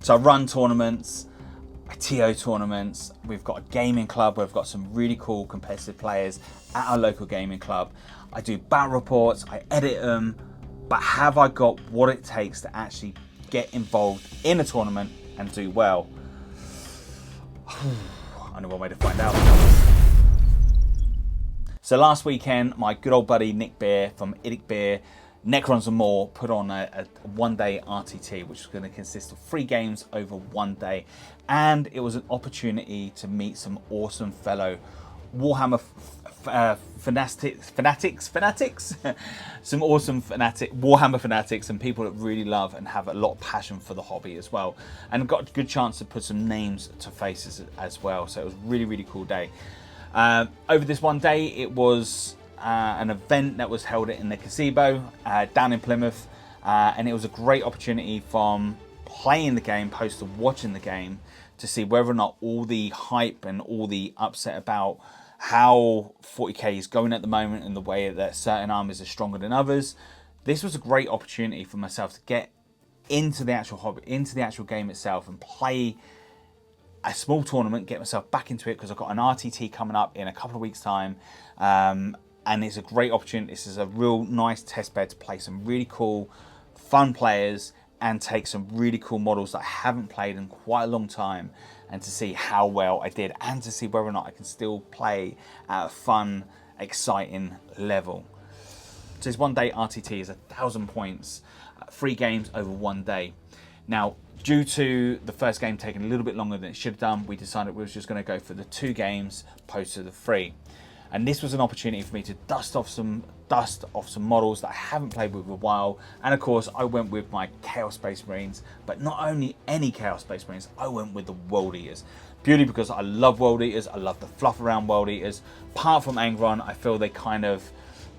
So I run tournaments, TO tournaments. We've got a gaming club where we've got some really cool competitive players at our local gaming club. I do battle reports, I edit them, but have I got what it takes to actually get involved in a tournament and do well? I know one way to find out. So last weekend, my good old buddy Nick Beer from IDICBeer, Necrons and More put on a one-day RTT, which was going to consist of 3 games over 1 day. And it was an opportunity to meet some awesome fellow Warhammer fanatics, some awesome Warhammer fanatics and people that really love and have a lot of passion for the hobby as well. And got a good chance to put some names to faces as well. So it was a really, really cool day. Over this 1 day, it was an event that was held in the gazebo down in Plymouth, and it was a great opportunity from playing the game post to watching the game to see whether or not all the hype and all the upset about how 40k is going at the moment and the way that certain armies are stronger than others. This was a great opportunity for myself to get into the actual hobby, into the actual game itself, and play a small tournament, get myself back into it, because I've got an RTT coming up in a couple of weeks' time. And it's a great opportunity. This is a real nice test bed to play some really cool, fun players and take some really cool models that I haven't played in quite a long time, and to see how well I did, and to see whether or not I can still play at a fun, exciting level. So this 1 day RTT is 1,000 points, 3 games over 1 day. Now, due to the first game taking a little bit longer than it should have done, we decided we were just going to go for the 2 games opposed to the 3. And this was an opportunity for me to dust off some models that I haven't played with in a while. And of course, I went with my Chaos Space Marines, but not only any Chaos Space Marines, I went with the World Eaters. Purely because I love World Eaters, I love the fluff around World Eaters. Apart from Angron, I feel they kind of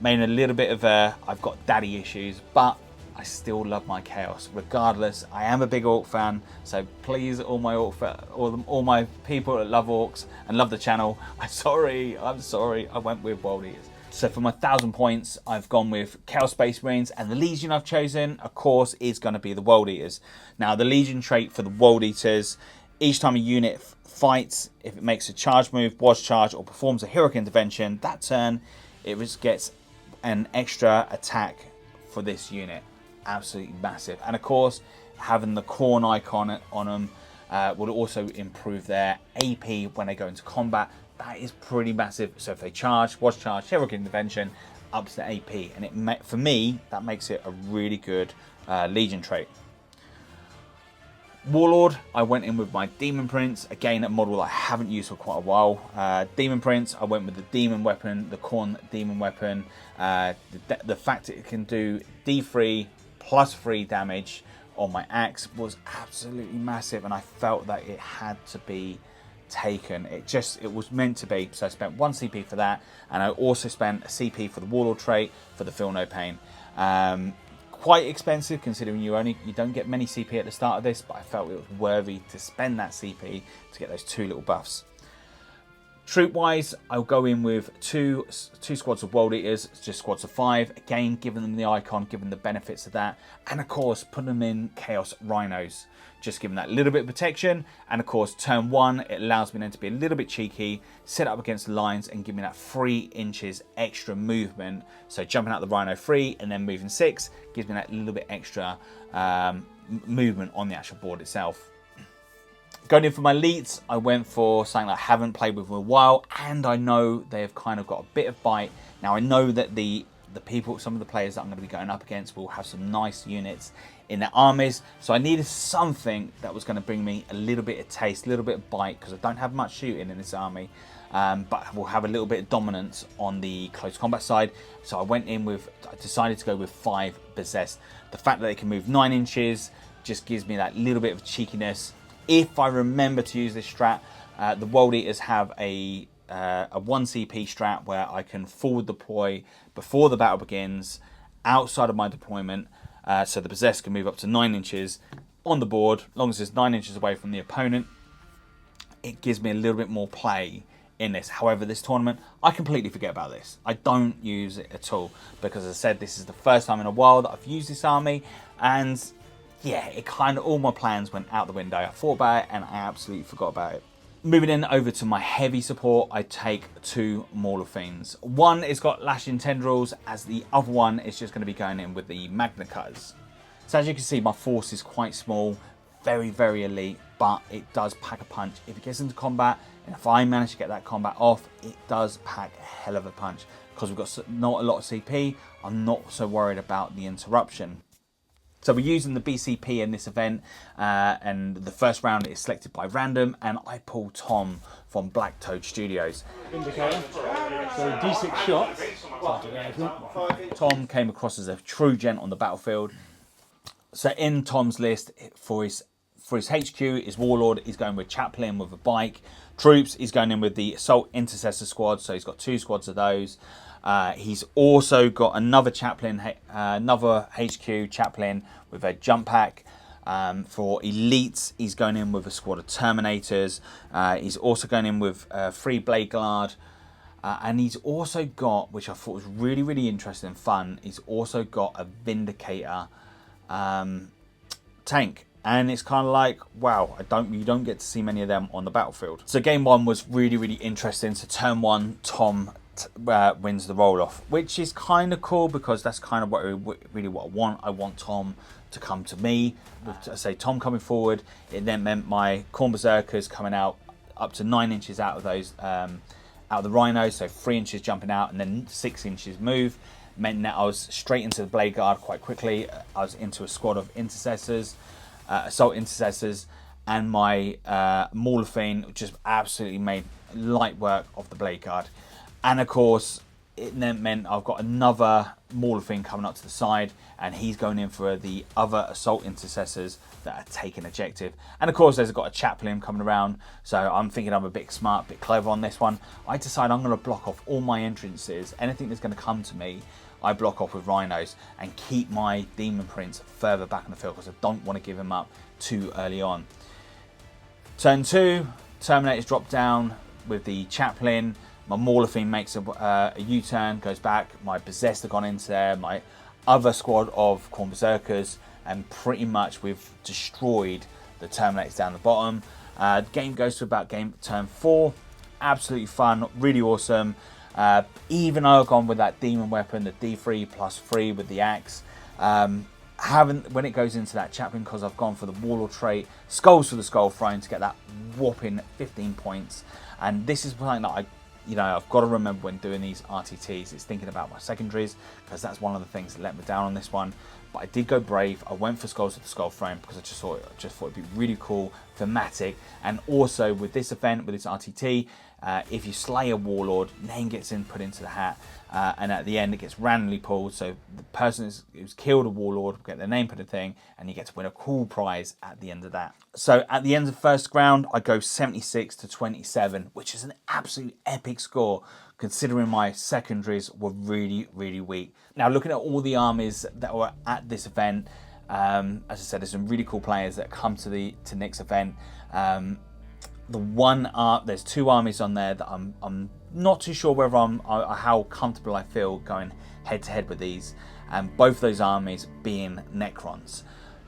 made a little bit of I've got daddy issues, but I still love my Chaos. Regardless, I am a big Orc fan, so please, all my people that love Orcs and love the channel, I'm sorry, I went with World Eaters. So for my 1,000 points, I've gone with Chaos Space Marines, and the Legion I've chosen, of course, is going to be the World Eaters. Now, the Legion trait for the World Eaters, each time a unit fights, if it makes a charge move, was charge, or performs a heroic intervention, that turn, it just gets an extra attack for this unit. Absolutely massive. And of course, having the corn icon on them will also improve their AP when they go into combat. That is pretty massive. So if they charge, was charged, heroic intervention, ups the AP, and for me, that makes it a really good Legion trait. Warlord, I went in with my Demon Prince, again a model I haven't used for quite a while. Demon Prince, I went with the Demon Weapon, the Corn Demon Weapon. The fact that it can do D3 plus 3 damage on my axe was absolutely massive, and I felt that it had to be taken. It was meant to be. So I spent 1 CP for that, and I also spent a CP for the Warlord trait for the Feel No Pain. Quite expensive considering you don't get many CP at the start of this, but I felt it was worthy to spend that CP to get those 2 little buffs. Troop wise, I'll go in with two squads of World Eaters, just squads of 5. Again, giving them the icon, giving the benefits of that. And of course, putting them in Chaos Rhinos, just giving that little bit of protection. And of course, turn 1, it allows me then to be a little bit cheeky, set up against the lines and give me that 3 inches extra movement. So jumping out the Rhino 3 and then moving 6 gives me that little bit extra movement on the actual board itself. Going in for my elites, I went for something I haven't played with in a while, and I know they've kind of got a bit of bite. Now I know that some of the players that I'm going to be going up against will have some nice units in their armies, so I needed something that was going to bring me a little bit of taste, a little bit of bite, because I don't have much shooting in this army, but will have a little bit of dominance on the close combat side. So I decided to go with 5 Possessed. The fact that they can move 9 inches just gives me that little bit of cheekiness. If I remember to use this strat, the World Eaters have a 1 CP strat where I can forward deploy before the battle begins, outside of my deployment, so the Possessed can move up to 9 inches on the board, as long as it's 9 inches away from the opponent. It gives me a little bit more play in this. However, this tournament, I completely forget about this. I don't use it at all, because as I said, this is the first time in a while that I've used this army, and yeah, it kind of, all my plans went out the window. I thought about it and I absolutely forgot about it. Moving in over to my heavy support, I take 2 Mauler Fiends. One has got Lashing Tendrils, as the other one is just going to be going in with the Magna Cutters. So as you can see, my force is quite small, very, very elite, but it does pack a punch. If it gets into combat, and if I manage to get that combat off, it does pack a hell of a punch. Because we've got not a lot of CP, I'm not so worried about the interruption. So we're using the BCP in this event, and the first round is selected by random, and I pull Tom from Black Toad Studios. Indicator. So D6 shots. Tom came across as a true gent on the battlefield. So in Tom's list, for his HQ, his Warlord, he's going with Chaplain with a bike. Troops, he's going in with the Assault Intercessor squad, so he's got 2 squads of those. He's also got another Chaplain, another HQ Chaplain with a jump pack. For elites, he's going in with a squad of Terminators. He's also going in with 3 Blade Guard. And he's also got, which I thought was really, really interesting and fun, he's also got a Vindicator tank. And it's kind of like, wow, you don't get to see many of them on the battlefield. So game 1 was really, really interesting. So turn 1, Tom wins the roll-off, which is kind of cool because that's kind of really what I want. I want Tom to come to me. I say Tom coming forward, it then meant my Khorne Berserkers coming out up to 9 inches out of those, out of the Rhinos, so 3 inches jumping out and then 6 inches move. Meant that I was straight into the Blade Guard quite quickly. I was into a squad of Intercessors, Assault Intercessors, and my Mauler Fiend just absolutely made light work of the Blade Guard. And of course, it then meant I've got another Mauler Fiend coming up to the side, and he's going in for the other Assault Intercessors that are taking objective. And of course, there's got a Chaplain coming around, so I'm thinking I'm a bit smart, a bit clever on this one. I decide I'm going to block off all my entrances. Anything that's going to come to me, I block off with Rhinos and keep my Demon Prince further back in the field because I don't want to give him up too early on. Turn 2, Terminators drop down with the Chaplain. My Mauler Fiend makes a U-turn, goes back. My Possessed have gone into there. My other squad of Khorne Berserkers, and pretty much we've destroyed the Terminators down the bottom. The game goes to about turn 4. Absolutely fun, really awesome. Even though I've gone with that demon weapon, the D3 plus 3 with the axe, when it goes into that Chaplain, because I've gone for the Warlord trait, Skulls for the Skull Throne to get that whopping 15 points. And this is something that I've got to remember when doing these RTTs, it's thinking about my secondaries, because that's one of the things that let me down on this one. But I did go brave. I went for Skulls with the Skull Frame because I just thought it'd be really cool, thematic, and also with this event, with this RTT, if you slay a Warlord, name gets put into the hat, and at the end it gets randomly pulled. So the person who's killed a Warlord will get their name put in a thing, and you get to win a cool prize at the end of that. So at the end of the first round, I go 76 to 27, which is an absolute epic score, considering my secondaries were really, really weak. Now, looking at all the armies that were at this event, as I said, there's some really cool players that come to Nick's event. There's 2 armies on there that I'm not too sure whether how comfortable I feel going head to head with these, and both those armies being Necrons.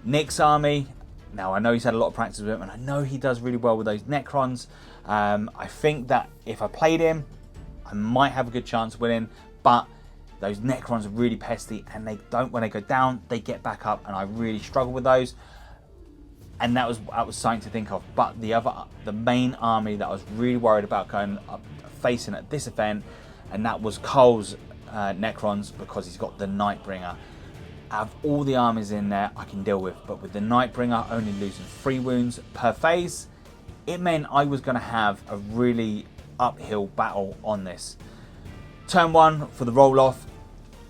Nick's army, now I know he's had a lot of practice with him, and I know he does really well with those Necrons. I think that if I played him, I might have a good chance of winning, but those Necrons are really pesty, and when they go down, they get back up, and I really struggle with those. And that was something to think of. But the main army that I was really worried about facing at this event, and that was Cole's Necrons, because he's got the Nightbringer. Out of all the armies in there, I can deal with, but with the Nightbringer only losing 3 wounds per phase, it meant I was going to have a really uphill battle on this. Turn 1 for the roll off.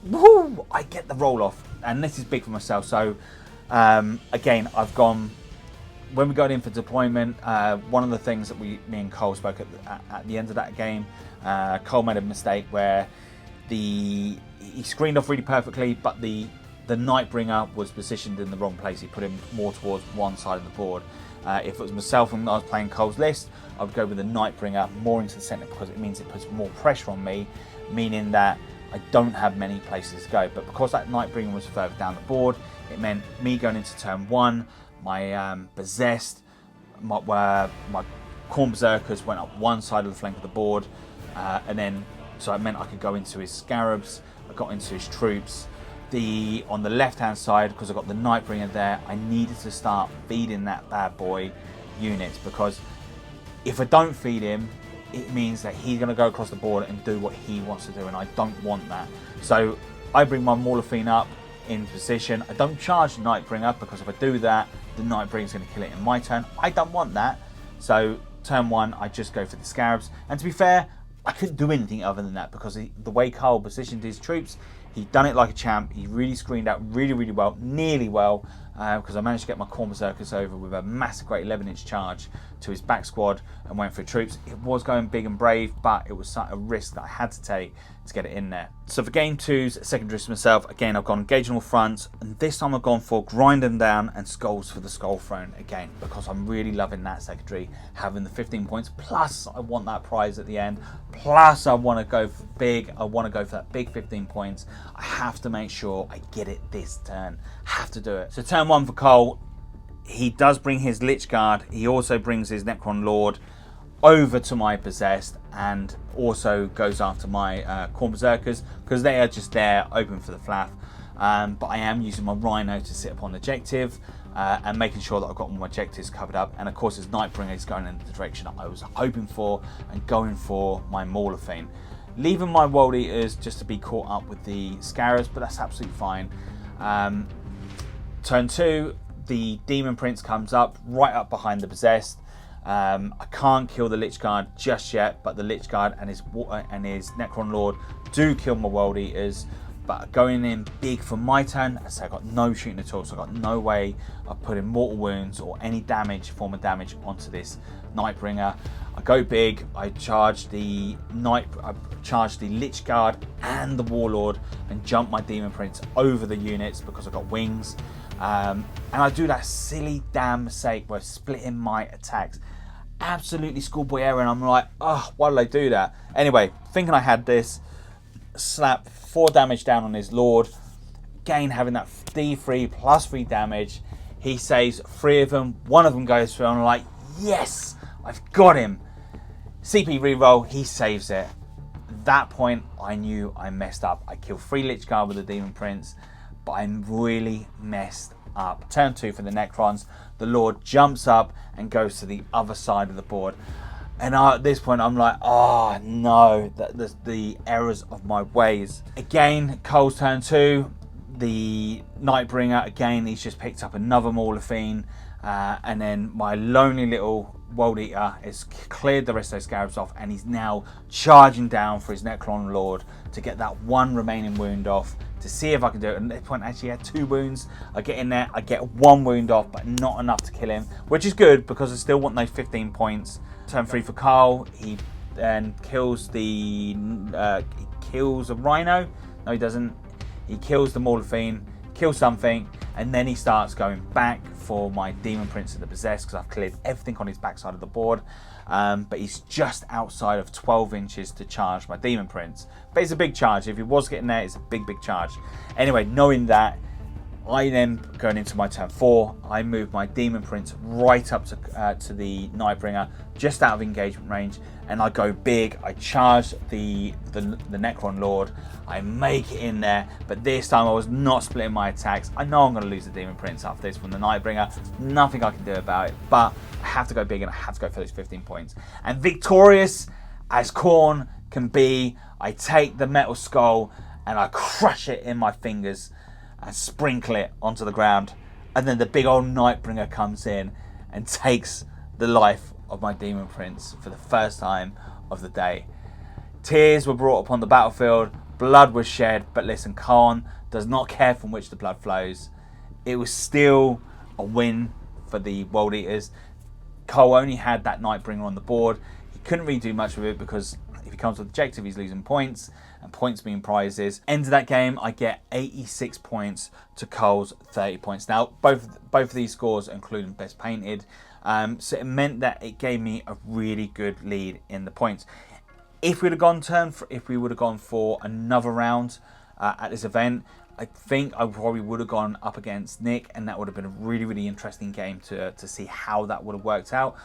Woohoo! I get the roll off, and this is big for myself. So again, I've gone. When we got in for deployment, one of the things that me and Cole spoke at the end of that game, Cole made a mistake where he screened off really perfectly, but the Nightbringer was positioned in the wrong place. He put him more towards one side of the board. If it was myself and I was playing Cole's list, I would go with the Nightbringer more into the centre, because it means it puts more pressure on me, meaning that I don't have many places to go. But because that Nightbringer was further down the board, it meant me going into turn 1, my Possessed, my Khorne Berserkers went up one side of the flank of the board, and then so it meant I could go into his Scarabs, I got into his troops. On the left hand side, because I got the Nightbringer there, I needed to start feeding that bad boy units, because if I don't feed him, it means that he's going to go across the board and do what he wants to do, and I don't want that. So I bring my Maul of Fiend up in position. I don't charge the Nightbringer, because if I do that, the Nightbringer is going to kill it in my turn. I don't want that. So turn 1, I just go for the Scarabs. And to be fair, I couldn't do anything other than that, because the way Carl positioned his troops, he'd done it like a champ. He really screened out really well, nearly well, because I managed to get my Khorne Berserkers over with a massive great 11-inch charge to his back squad and went for troops. It was going big and brave, but it was a risk that I had to take to get it in there. So for game 2's secondary to myself, again, I've gone engage on all fronts, and this time I've gone for grind them down and skulls for the Skull Throne again, because I'm really loving that secondary, having the 15 points, plus I want that prize at the end, plus I want to go for big, I want to go for that big 15 points. I have to make sure I get it this turn, have to do it. So turn 1 for Cole, he does bring his Lich Guard, he also brings his Necron Lord over to my Possessed, and also goes after my Khorne Berserkers, because they are just there open for the flaff. But I am using my Rhino to sit upon the objective and making sure that I've got all my objectives covered up, and of course his Nightbringer is going in the direction I was hoping for and going for my Maul of Fiend. Leaving my World Eaters just to be caught up with the Scarabs, but that's absolutely fine. Turn 2, the Demon Prince comes up right up behind the Possessed. I can't kill the Lich Guard just yet, but the Lich Guard and his Necron Lord do kill my World Eaters. But going in big for my turn, as I say, I got no shooting at all, so I got no way of putting mortal wounds or any damage, form of damage onto this Nightbringer. I go big, I charge the Lich Guard and the Warlord and jump my Demon Prince over the units because I got wings. And I do that silly damn mistake where splitting my attacks. Absolutely schoolboy error, and I'm like, oh, why did I do that? Anyway, thinking I had this, slap 4 damage down on his Lord. Again, having that D3 plus 3 damage. He saves 3 of them. 1 of them goes through, and I'm like, yes, I've got him. CP reroll, he saves it. At that point, I knew I messed up. I killed 3 Lich Guard with the Demon Prince, but I really messed up. Turn 2 for the Necrons. The Lord jumps up and goes to the other side of the board. And at this point, I'm like, oh no, the errors of my ways. Again, Cole's turn 2. The Nightbringer, again, he's just picked up another Maul of Fiend. And then my lonely little World Eater has cleared the rest of those Scarabs off, and he's now charging down for his Necron Lord to get that 1 remaining wound off, to see if I can do it. And at this point, actually, I had 2 wounds. I get in there, I get 1 wound off, but not enough to kill him, which is good because I still want those 15 points. Turn 3 for Carl. He then kills the kills a Rhino. No, he doesn't. He kills the Maul of Fiend, kills something, and then he starts going back for my Demon Prince of the Possessed, because I've cleared everything on his backside of the board. But he's just outside of 12 inches to charge my Demon Prince. But it's a big charge. If he was getting there, it's a big charge. Anyway, knowing that, I then, going into my turn 4, I move my Demon Prince right up to the Nightbringer, just out of engagement range, and I go big. I charge the Necron Lord. I make it in there, but this time I was not splitting my attacks. I know I'm going to lose the Demon Prince after this from the Nightbringer. Nothing I can do about it, but I have to go big and I have to go for those 15 points. And victorious as Khorne can be, I take the Metal Skull and I crush it in my fingers and sprinkle it onto the ground, and then the big old Nightbringer comes in and takes the life of my Demon Prince for the first time of the day. Tears were brought upon the battlefield, blood was shed, but listen, Khorne does not care from which the blood flows. It was still a win for the World Eaters. Cole only had that Nightbringer on the board. He couldn't really do much with it because if he comes with objective, he's losing points, and points being prizes. End of that game, I get 86 points to Cole's 30 points. Now, both of these scores, including best painted, so it meant that it gave me a really good lead in the points. If we would have gone for another round at this event, I think I probably would have gone up against Nick, and that would have been a really, really interesting game to see how that would have worked out.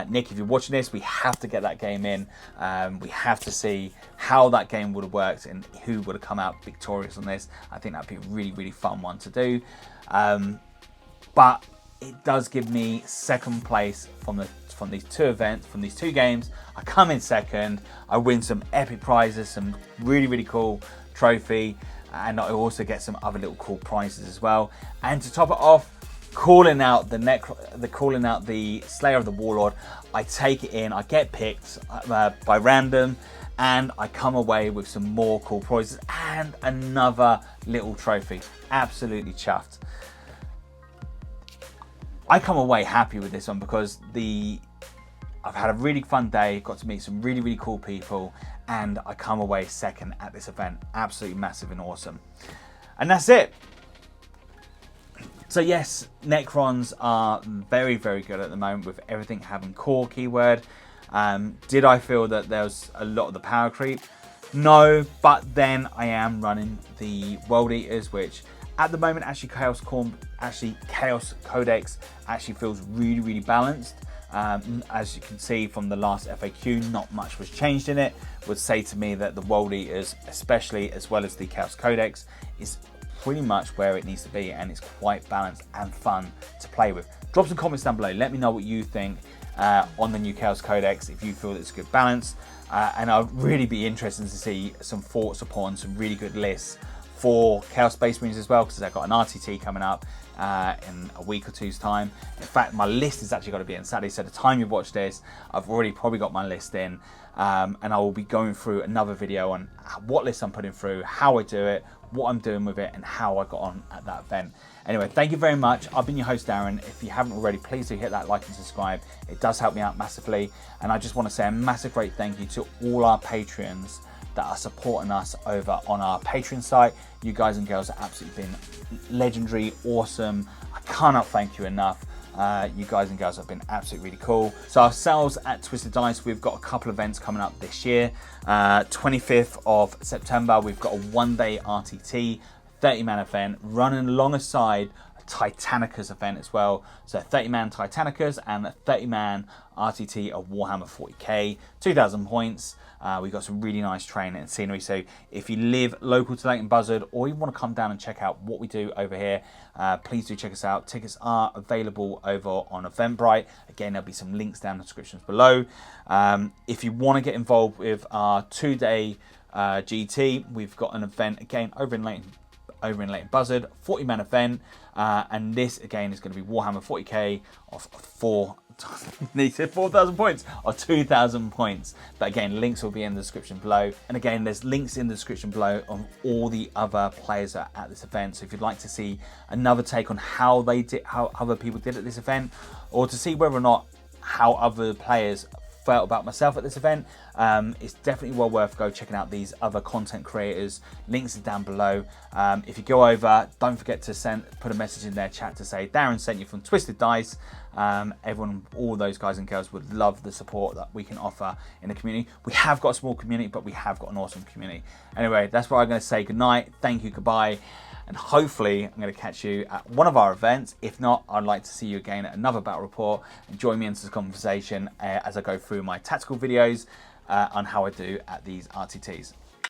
Nick, if you're watching this, we have to get that game in. We have to see how that game would have worked and who would have come out victorious on this. I think that'd be a really, really fun one to do. But it does give me second place from these two events, from these two games. I come in second, I win some epic prizes, some really, really cool trophy, and I also get some other little cool prizes as well. And to top it off, calling out the Slayer of the Warlord, I take it in, I get picked by random, and I come away with some more cool prizes and another little trophy. Absolutely chuffed. I come away happy with this one because I've had a really fun day, got to meet some really, really cool people, and I come away second at this event. Absolutely massive and awesome. And that's it. So yes, Necrons are very, very good at the moment with everything having core keyword. Did I feel that there was a lot of the power creep? No, but then I am running the World Eaters, which at the moment actually Chaos Codex actually feels really, really balanced. As you can see from the last FAQ, not much was changed in it. Would say to me that the World Eaters, especially as well as the Chaos Codex, is pretty much where it needs to be, and it's quite balanced and fun to play with. Drop some comments down below. Let me know what you think on the new Chaos Codex, if you feel it's a good balance. And I'd really be interested to see some thoughts upon some really good lists for Chaos Space Marines as well, because I've got an RTT coming up in a week or two's time. In fact, my list is actually going to be on Saturday, so the time you watch this, I've already probably got my list in, and I will be going through another video on what list I'm putting through, how I do it, what I'm doing with it, and how I got on at that event. Anyway, thank you very much. I've been your host, Darren. If you haven't already, please do hit that like and subscribe. It does help me out massively. And I just want to say a massive great thank you to all our Patreons that are supporting us over on our Patreon site. You guys and girls have absolutely been legendary, awesome. I cannot thank you enough. You guys and girls have been absolutely really cool. So ourselves at Twisted Dice, we've got a couple of events coming up this year. 25th of September, we've got a one-day RTT, 30-man event running alongside a Titanicus event as well. So 30-man Titanicus and a 30-man RTT of Warhammer 40k, 2,000 points. We've got some really nice training and scenery. So if you live local to Leighton Buzzard, or you want to come down and check out what we do over here, please do check us out. Tickets are available over on Eventbrite. Again, there'll be some links down in the descriptions below. If you want to get involved with our 2-day GT, we've got an event again over in Leighton Buzzard, 40-man event, and this again is going to be Warhammer 40k of 4,000 points or 2,000 points. But again, links will be in the description below. And again, there's links in the description below on all the other players that are at this event. So if you'd like to see another take on how other people did at this event, or to see whether or not how other players felt about myself at this event, it's definitely well worth checking out these other content creators. Links are down below. If you go over, don't forget to put a message in their chat to say Darren sent you from Twisted Dice. Everyone, all those guys and girls would love the support that we can offer in the community. We have got a small community, but we have got an awesome community. Anyway, that's where I'm going to say goodnight, thank you, goodbye, and hopefully I'm going to catch you at one of our events. If not, I'd like to see you again at another battle report and join me into this conversation as I go through my tactical videos on how I do at these RTTs.